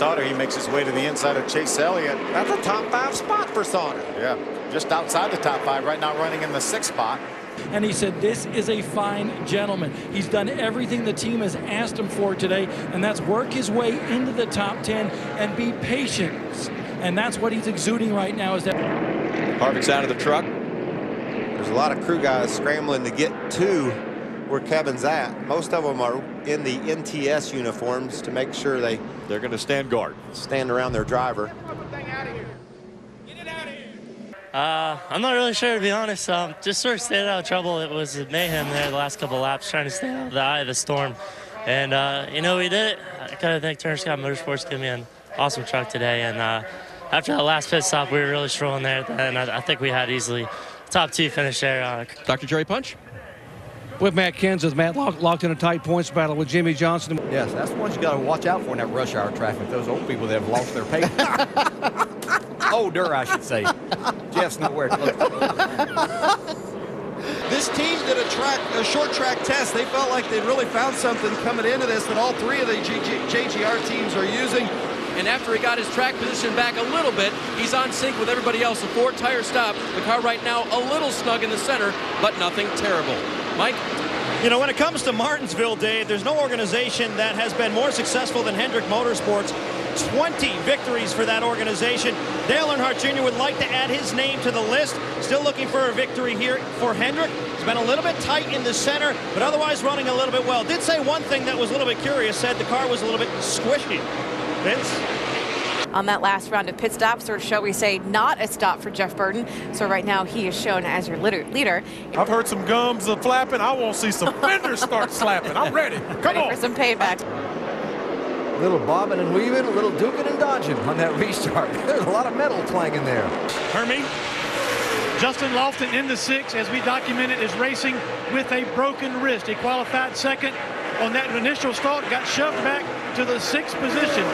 Sauter. He makes his way to the inside of Chase Elliott. That's a top 5 spot for Sauter. Yeah, just outside the top 5 right now, running in the 6th spot. And he said this is a fine gentleman. He's done everything the team has asked him for today, and that's work his way into the top 10 and be patient. And that's what he's exuding right now. Is that Harvick's out of the truck. There's a lot of crew guys scrambling to get to where Kevin's at. Most of them are in the NTS uniforms to make sure they're going to stand guard. Stand around their driver. I'm not really sure, to be honest. Just sort of stayed out of trouble. It was mayhem there the last couple of laps, trying to stay out of the eye of the storm. And, you know, we did it. I kind of think Turner Scott Motorsports gave me an awesome truck today. And after that last pit stop, we were really strolling there. And I think we had easily top 2 finish there. Dr. Jerry Punch? With Matt Kenseth, Matt locked in a tight points battle with Jimmy Johnson. Yes, that's the ones you got to watch out for in that rush hour traffic. Those old people that have lost their patience. Older, I should say. Jeff's nowhere close. This team did a short track test. They felt like they'd really found something coming into this that all 3 of the JGR teams are using. And after he got his track position back a little bit, he's on sync with everybody else. A 4-tire stop. The car right now a little snug in the center, but nothing terrible. Mike? You know, when it comes to Martinsville, Dave, there's no organization that has been more successful than Hendrick Motorsports. 20 victories for that organization. Dale Earnhardt Jr. would like to add his name to the list. Still looking for a victory here for Hendrick. He's been a little bit tight in the center, but otherwise running a little bit well. Did say one thing that was a little bit curious, said the car was a little bit squishy. Vince? On that last round of pit stops, or shall we say not a stop for Jeff Burton. So right now he is shown as your leader. I've heard some gums are flapping. I want to see some fenders start slapping. I'm ready. Come on. For some payback. A little bobbing and weaving, a little duking and dodging on that restart. There's a lot of metal clanging there. Hermie, Justin Lofton in the 6, as we documented, is racing with a broken wrist. He qualified second on that initial start, got shoved back to the 6th position.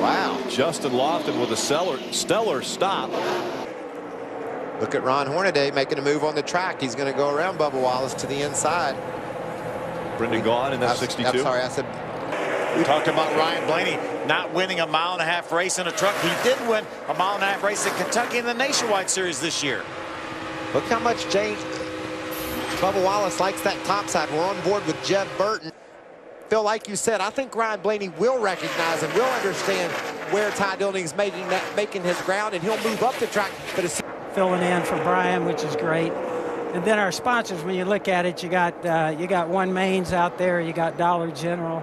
Wow, Justin Lofton with a stellar stop. Look at Ron Hornaday making a move on the track. He's going to go around Bubba Wallace to the inside. Brendan Gaughan in that 62. I'm sorry, I said. We talked about Ryan Blaney not winning a mile-and-a-half race in a truck. He did win a mile-and-a-half race in Kentucky in the Nationwide Series this year. Look how much Bubba Wallace likes that topside. We're on board with Jeff Burton. Phil, like you said, I think Ryan Blaney will recognize and will understand where Ty Dillon is making his ground, and he'll move up the track. But it's filling in for Brian, which is great. And then our sponsors, when you look at it, you got One Mains out there, you got Dollar General,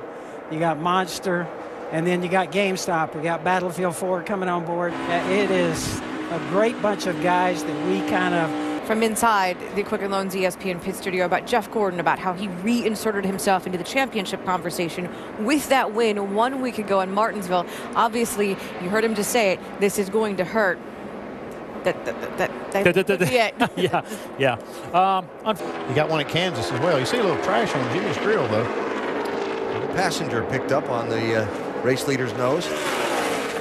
you got Monster, and then you got GameStop. We got Battlefield 4 coming on board. It is a great bunch of guys that we kind of. From inside the Quicken Loans ESPN pit studio about Jeff Gordon, about how he reinserted himself into the championship conversation with that win 1 week ago in Martinsville. Obviously, you heard him just say it, this is going to hurt. Yeah. You got one at Kansas as well. You see a little trash on Jimmy's grill, though. The passenger picked up on the race leader's nose.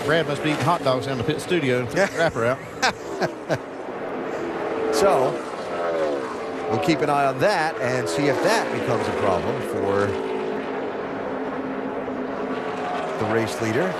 Brad must be eating hot dogs in the pit studio. Wrap her out. So we'll keep an eye on that and see if that becomes a problem for the race leader.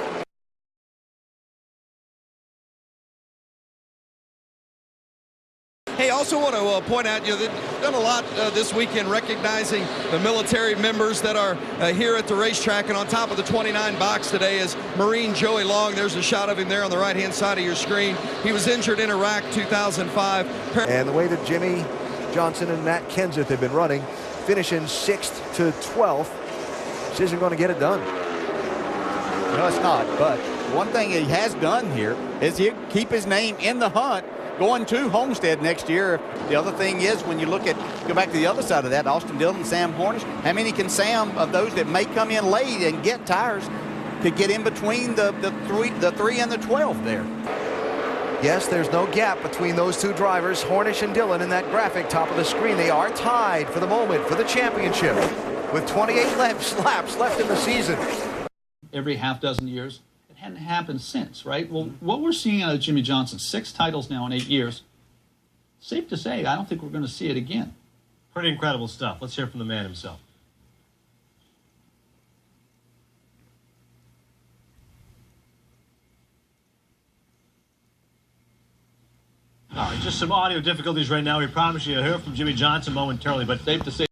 Hey, also want to point out, they've done a lot this weekend recognizing the military members that are here at the racetrack. And on top of the 29 box today is Marine Joey Long. There's a shot of him there on the right-hand side of your screen. He was injured in Iraq 2005. And the way that Jimmy Johnson and Matt Kenseth have been running, finishing 6th to 12th, this isn't going to get it done. No, it's not. But one thing he has done here is he keep his name in the hunt going to Homestead next year. The other thing is, when you look at, go back to the other side of that, Austin Dillon, Sam Hornish, how many can Sam, of those that may come in late and get tires, could get in between the 3 and the 12 there? Yes, there's no gap between those two drivers, Hornish and Dillon, in that graphic top of the screen. They are tied for the moment for the championship with 28 laps left in the season. Every half dozen years. Hadn't happened since, right? Well, what we're seeing out of Jimmy Johnson, 6 titles now in 8 years, safe to say, I don't think we're going to see it again. Pretty incredible stuff. Let's hear from the man himself. Just some audio difficulties right now. We promise you you'll hear from Jimmy Johnson momentarily, but safe to say